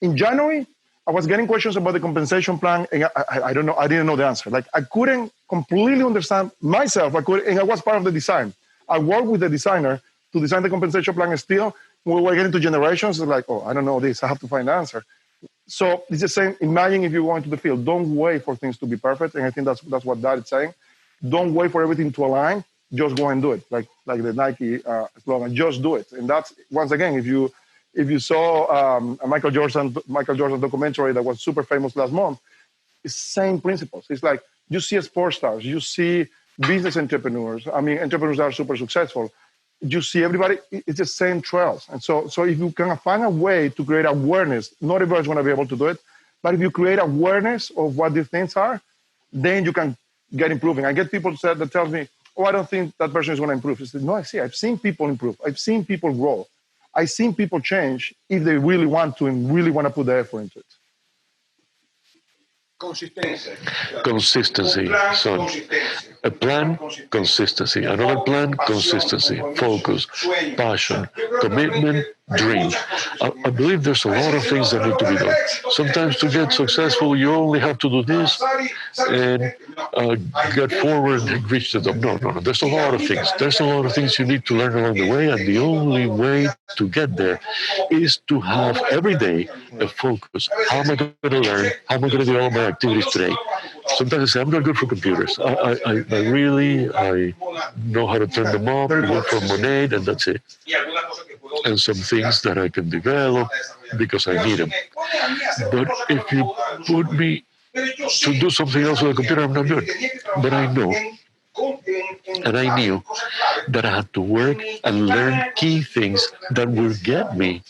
In January, I was getting questions about the compensation plan, and I don't know. I didn't know the answer. Like I couldn't completely understand myself. And I was part of the design. I worked with the designer to design the compensation plan. And still, when we were getting to generations, it's like, I don't know this. I have to find the answer. So it's the same. Imagine if you go into the field, don't wait for things to be perfect. And I think that's what Dad is saying. Don't wait for everything to align. Just go and do it. Like the Nike slogan, just do it. And that's, once again, if you saw a Michael Jordan documentary that was super famous last month, it's same principles. It's like you see sports stars, you see business entrepreneurs. I mean, entrepreneurs that are super successful. You see everybody, it's the same trails. And so if you can find a way to create awareness, not everybody's going to be able to do it, but if you create awareness of what these things are, then you can get improving. I get people that tell me, oh, I don't think that person is going to improve. I said, no, I've seen people improve. I've seen people grow. I've seen people change if they really want to and really want to put the effort into it. Consistency. So a plan, consistency. Another plan, consistency. Focus, passion, commitment, dream. I believe there's a lot of things that need to be done. Sometimes to get successful, you only have to do this and get forward and reach the top. No. There's a lot of things. There's a lot of things you need to learn along the way, and the only way to get there is to have every day a focus. How am I going to learn? How am I going to do all my activities today? Sometimes I say, I'm not good for computers. I know how to turn them off, work for MONAT, and that's it. And some things that I can develop because I need them. But if you put me to do something else with a computer, I'm not good. But I know, and I knew that I had to work and learn key things that will get me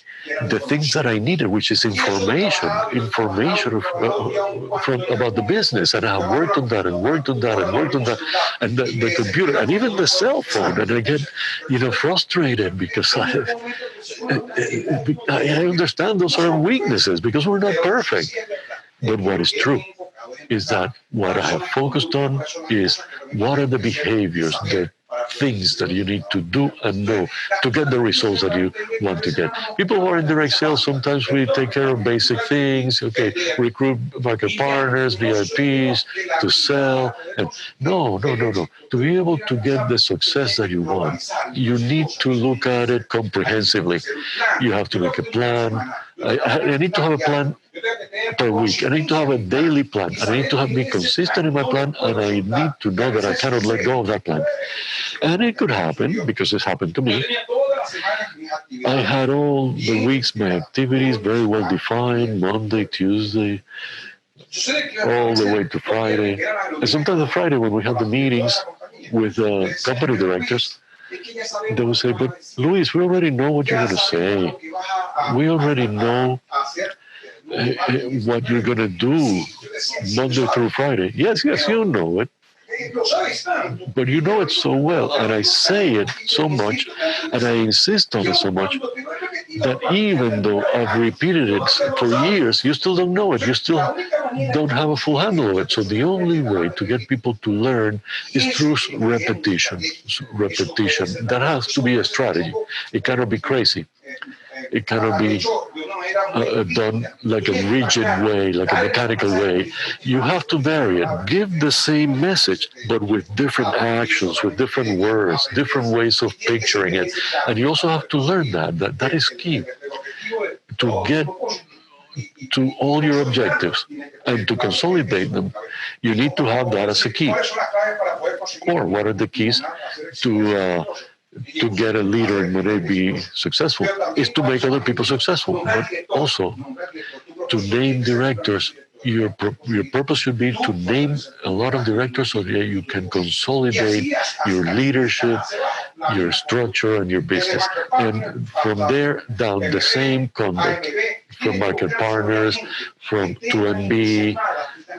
the things that I needed, which is information about the business. And I worked on that and worked on that and worked on that. And the computer and even the cell phone. And I get, frustrated because I understand those are weaknesses because we're not perfect. But what is true is that what I have focused on is what are the behaviors, the things that you need to do and know to get the results that you want to get. People who are in direct sales, sometimes we take care of basic things, recruit market partners, VIPs, to sell. And no. To be able to get the success that you want, you need to look at it comprehensively. You have to make a plan. I need to have a plan per week. I need to have a daily plan. And I need to be consistent in my plan, and I need to know that I cannot let go of that plan. And it could happen, because it's happened to me. I had all the weeks, my activities very well defined, Monday, Tuesday, all the way to Friday. And sometimes on Friday, when we had the meetings with company directors, they would say, but Luis, we already know what you're going to say. We already know what you're going to do Monday through Friday. Yes, you know it. But you know it so well, and I say it so much, and I insist on it so much, that even though I've repeated it for years, you still don't know it. You still don't have a full handle of it. So the only way to get people to learn is through repetition. That has to be a strategy. It cannot be crazy. It cannot be done like a rigid way, like a mechanical way. You have to vary it. Give the same message, but with different actions, with different words, different ways of picturing it. And you also have to learn that is key. To get to all your objectives and to consolidate them, you need to have that as a key. Or what are the keys to get a leader and MONAT be successful is to make other people successful, but also to name directors. Your purpose should be to name a lot of directors so that you can consolidate your leadership, your structure, and your business. And from there down, the same conduct from market partners, from 2MB.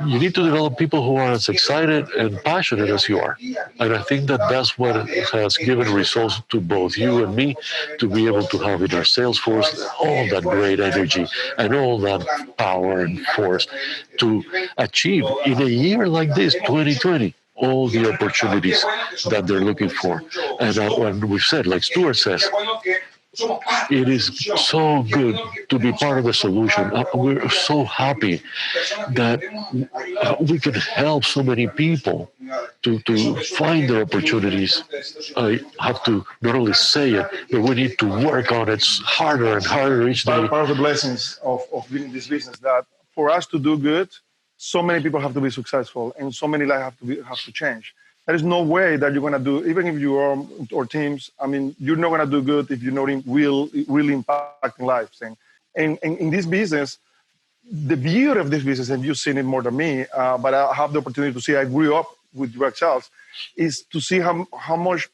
You need to develop people who are as excited and passionate as you are. And I think that's what has given results to both you and me, to be able to have in our sales force all that great energy and all that power and force to achieve in a year like this, 2020, all the opportunities that they're looking for. And when we've said, like Stuart says, it is so good to be part of the solution. We're so happy that we can help so many people to find their opportunities. I have to not only say it, but we need to work on it harder and harder each day. Part of the blessings of being in this business, that for us to do good, so many people have to be successful and so many lives have to change. There is no way that you're going to do, even if you are, or teams, you're not going to do good if you're not really impacting lives. And in this business, the beauty of this business, and you've seen it more than me, but I have the opportunity to see, I grew up with direct sales, is to see how much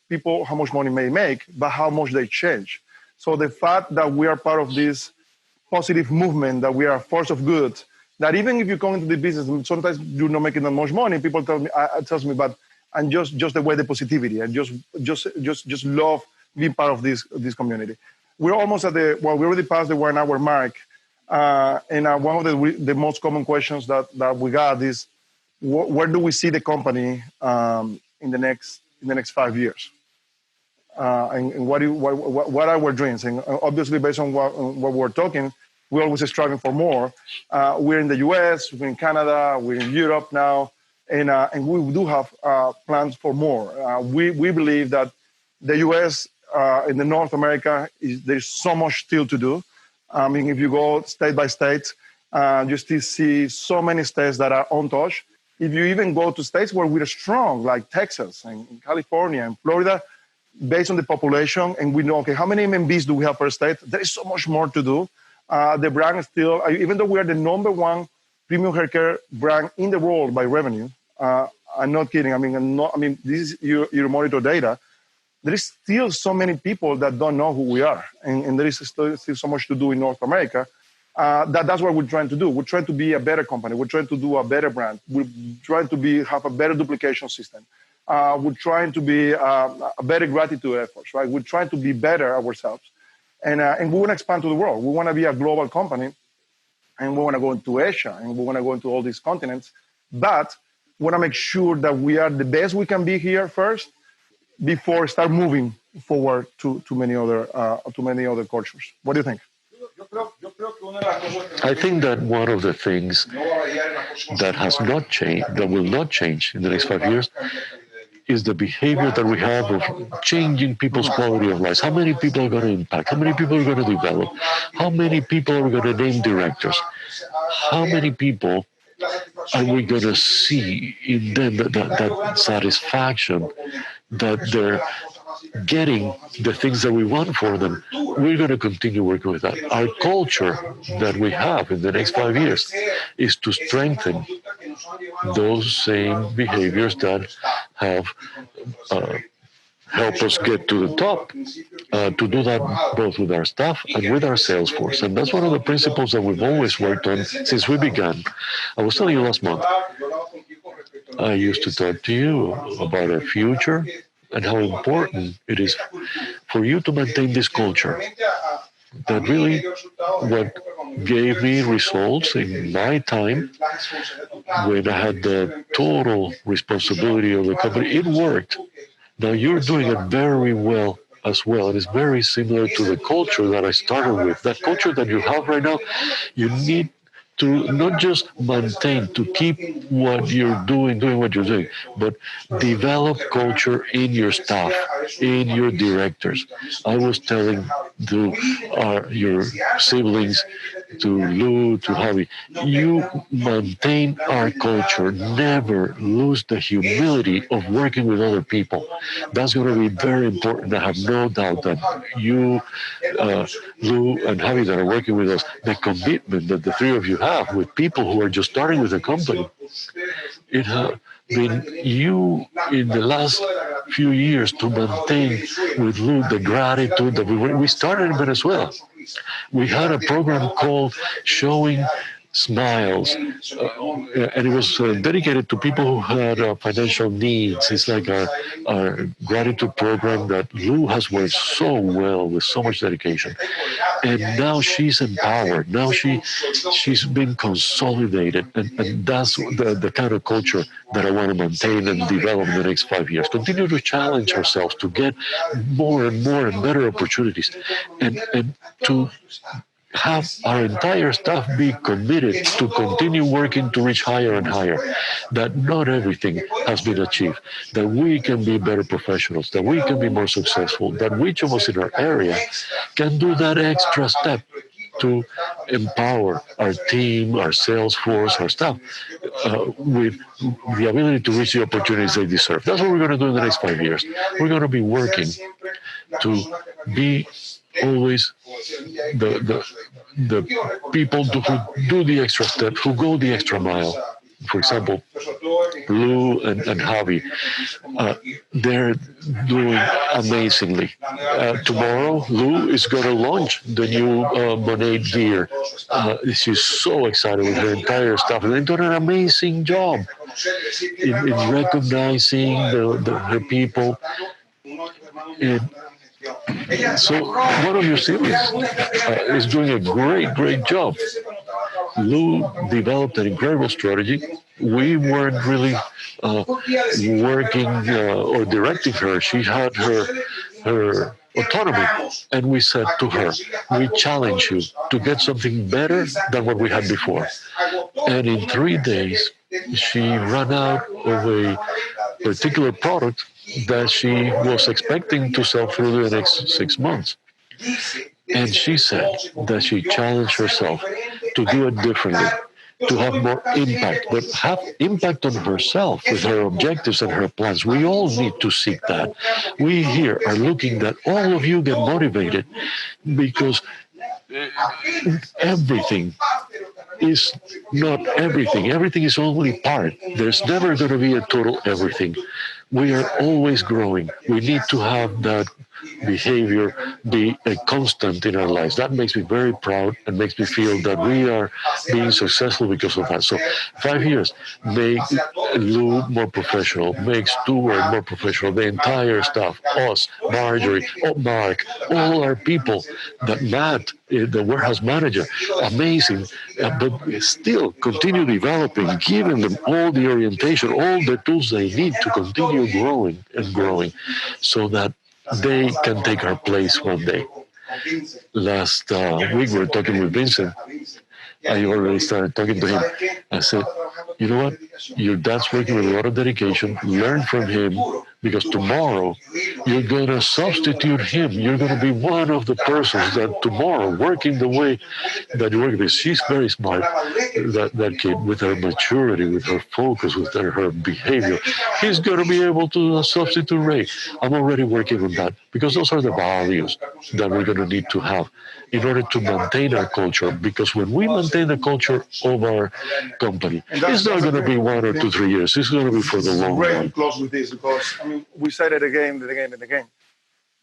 money may make, but how much they change. So the fact that we are part of this positive movement, that we are a force of good, that even if you go into the business, and sometimes you're not making that much money. People tell me, tells me, but and just the way the positivity and just love being part of this community. We're almost at we already passed the 1 hour mark, and one of the most common questions that we got is, where do we see the company in the next 5 years? And what are our dreams? And obviously, based on what we're talking, we're always striving for more. We're in the US, we're in Canada, we're in Europe now, and we do have plans for more. We believe that the US in the North America, there's so much still to do. I mean, if you go state by state, you still see so many states that are untouched. If you even go to states where we're strong, like Texas and California and Florida, based on the population, and we know, okay, how many MMBs do we have per state? There is so much more to do. The brand is still, even though we are the #1 premium haircare brand in the world by revenue, I'm not kidding. I mean, this is your monitor data. There is still so many people that don't know who we are, and there is still so much to do in North America. That's what we're trying to do. We're trying to be a better company. We're trying to do a better brand. We're trying to have a better duplication system. We're trying to be a better gratitude efforts, right? We're trying to be better ourselves. And we want to expand to the world. We want to be a global company, and we want to go into Asia, and we want to go into all these continents. But we want to make sure that we are the best we can be here first, before start moving forward to many other cultures. What do you think? I think that one of the things that has not changed, that will not change in the next 5 years, is the behavior that we have of changing people's quality of life. How many people are going to impact? How many people are going to develop? How many people are going to name directors? How many people are we going to see in them that satisfaction that they're getting the things that we want for them? We're going to continue working with that. Our culture that we have in the next 5 years is to strengthen those same behaviors that have helped us get to the top, to do that both with our staff and with our sales force. And that's one of the principles that we've always worked on since we began. I was telling you last month, I used to talk to you about our future and how important it is for you to maintain this culture. That really what gave me results in my time when I had the total responsibility of the company. It worked. Now you're doing it very well as well. It is very similar to the culture that I started with. That culture that you have right now, you need to not just maintain, to keep what you're doing what you're doing, but develop culture in your staff, in your directors. I was telling to your siblings, to Lou, to Javi, you maintain our culture. Never lose the humility of working with other people. That's going to be very important. I have no doubt that you, Lou, and Javi that are working with us, the commitment that the three of you have with people who are just starting with the company, it has been you in the last few years to maintain with Lou the gratitude that we started in Venezuela. We had a program called Showing Smiles, and it was dedicated to people who had financial needs. It's like our gratitude program that Lou has worked so well with so much dedication, and now she's empowered. Now she's been consolidated, and that's the kind of culture that I want to maintain and develop in the next 5 years. Continue to challenge ourselves to get more and more and better opportunities, and to have our entire staff be committed to continue working to reach higher and higher, that not everything has been achieved, that we can be better professionals, that we can be more successful, that each of us in our area can do that extra step to empower our team, our sales force, our staff with the ability to reach the opportunities they deserve. That's what we're going to do in the next 5 years. We're going to be working to be always the people who do the extra step, who go the extra mile. For example, Lou and Javi. They're doing amazingly. Tomorrow, Lou is going to launch the new MONAT gear. She's so excited with her entire staff, and they're doing an amazing job in recognizing her people. And so one of your siblings is doing a great job. Lou developed an incredible strategy. We weren't really working or directing her. She had her autonomy, and we said to her, "We challenge you to get something better than what we had before." And in 3 days, she ran out of a particular product that she was expecting to sell through the next 6 months. And she said that she challenged herself to do it differently, to have more impact, but have impact on herself with her objectives and her plans. We all need to seek that. We here are looking that all of you get motivated because everything is not everything. Everything is only part. There's never going to be a total everything. We are always growing. We need to have that behavior be a constant in our lives. That makes me very proud and makes me feel that we are being successful because of that. So 5 years make Lou more professional, make Stuart more professional, the entire staff, us, Marjorie, Mark, all our people, that Matt, the warehouse manager, amazing, but still continue developing, giving them all the orientation, all the tools they need to continue growing and growing so that they can take our place one day. Last week, we were talking with Vincent. I already started talking to him. I said, you know what? Your dad's working with a lot of dedication. Learn from him because tomorrow you're going to substitute him. You're going to be one of the persons that tomorrow, working the way that you work with. She's very smart, that kid, with her maturity, with her focus, with her behavior. He's going to be able to substitute Ray. I'm already working on that because those are the values that we're going to need to have in order to maintain our culture. Because when we maintain the culture of our company, it's not going to be 1 or 2, 3 years. It's going to be for the long Very run. close with this because I mean we said it again and again and again.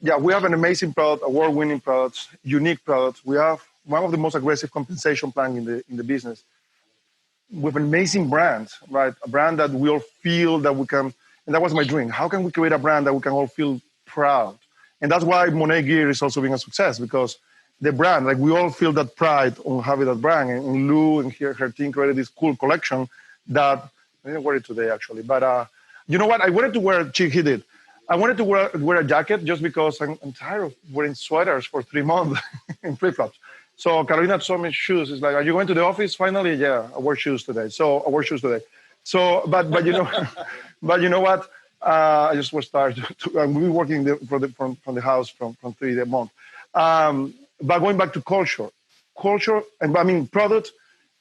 Yeah, we have an amazing product, award-winning products, unique products. We have one of the most aggressive compensation plan in the business. With an amazing brand, right? A brand that we all feel that we can, and that was my dream. How can we create a brand that we can all feel proud? And that's why MONAT Gear is also being a success because the brand, like we all feel that pride on having that brand. And Lou and her team created this cool collection that I didn't wear it today actually, but you know what? I wanted to wear. He did. I wanted to wear a jacket just because I'm tired of wearing sweaters for 3 months in flip flops. So Carolina saw me shoes. It's like, are you going to the office finally? Yeah, I wear shoes today. So I wear shoes today. So, but you know, but you know what? I just was tired. We've been working from the house from 3 days a month. But going back to culture, and I mean product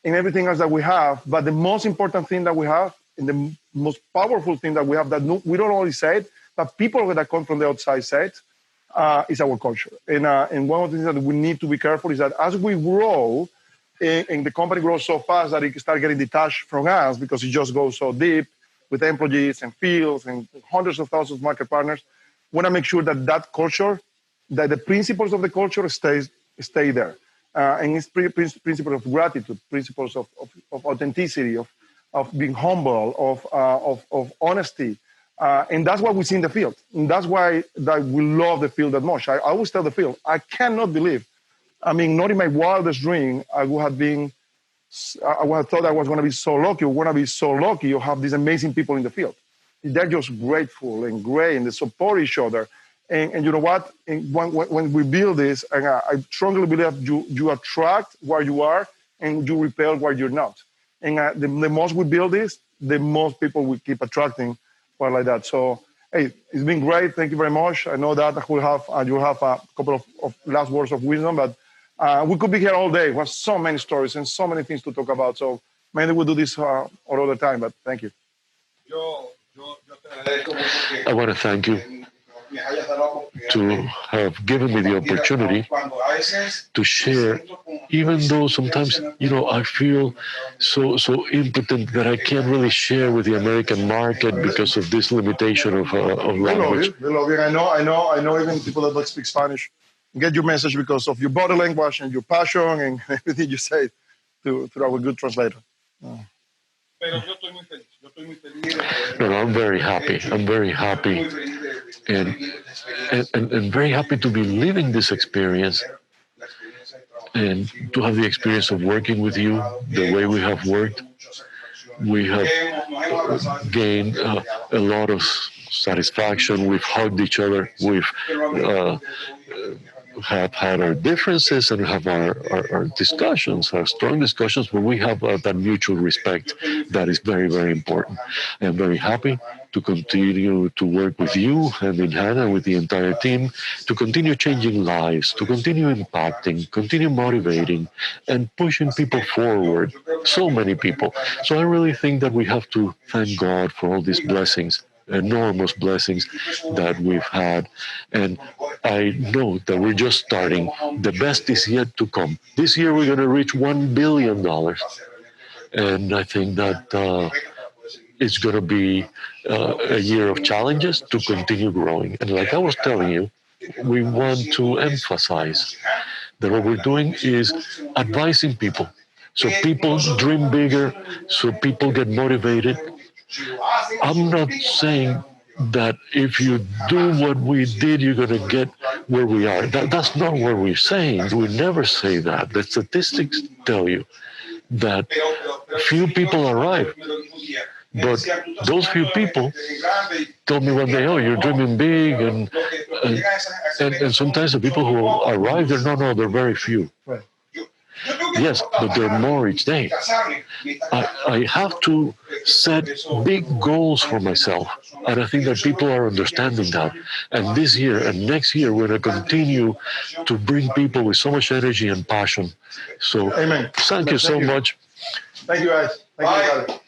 and everything else that we have. But the most important thing that we have, and the most powerful thing that we have that we don't always say it, but people that come from the outside say it, is our culture. And one of the things that we need to be careful is that as we grow, and the company grows so fast that it starts getting detached from us because it just goes so deep with employees and fields and hundreds of thousands of market partners, we want to make sure that culture, that the principles of the culture stay there. And it's principles of gratitude, principles of authenticity, of being humble, of honesty. And that's what we see in the field. And that's why that we love the field that much. I always tell the field, I cannot believe, I mean, not in my wildest dream, I would have thought I was going to be so lucky. We're going to be so lucky you have these amazing people in the field. They're just grateful and great, and they support each other. And you know what? And when we build this, and I strongly believe you attract where you are and you repel where you're not. And the most we build this, the most people we keep attracting or like that. So, hey, it's been great. Thank you very much. I know that you'll have a couple of last words of wisdom, but we could be here all day. We have so many stories and so many things to talk about. So maybe we'll do this all other time, but thank you. I want to thank you to have given me the opportunity to share even though sometimes, I feel so impotent that I can't really share with the American market because of this limitation of They love language. you. They love you. I know even people that don't speak Spanish get your message because of your body language and your passion and everything you say to our good translator. Oh. No, I'm very happy. I'm very happy, and, and very happy to be living this experience and to have the experience of working with you the way we have worked. We have gained a lot of satisfaction. We've hugged each other. We've have had our differences and have our discussions, our strong discussions, but we have that mutual respect that is very, very important. I am very happy to continue to work with you and in Hannah, with the entire team, to continue changing lives, to continue impacting, continue motivating, and pushing people forward. So many people. So I really think that we have to thank God for all these blessings, enormous blessings that we've had. And I know that we're just starting. The best is yet to come. This year we're going to reach $1 billion. And I think that it's going to be a year of challenges to continue growing. And like I was telling you, we want to emphasize that what we're doing is advising people. So people dream bigger, so people get motivated. I'm not saying that if you do what we did, you're going to get where we are. That's not what we're saying. We never say that. The statistics tell you that few people arrive. But those few people told me one day, "Oh, you're dreaming big," and sometimes the people who arrive, they're very few. Right. Yes, but there are more each day. I have to set big goals for myself. And I think that people are understanding that. And this year and next year, we're going to continue to bring people with so much energy and passion. So, Amen. thank you so much. Thank you, guys. Thank you, guys.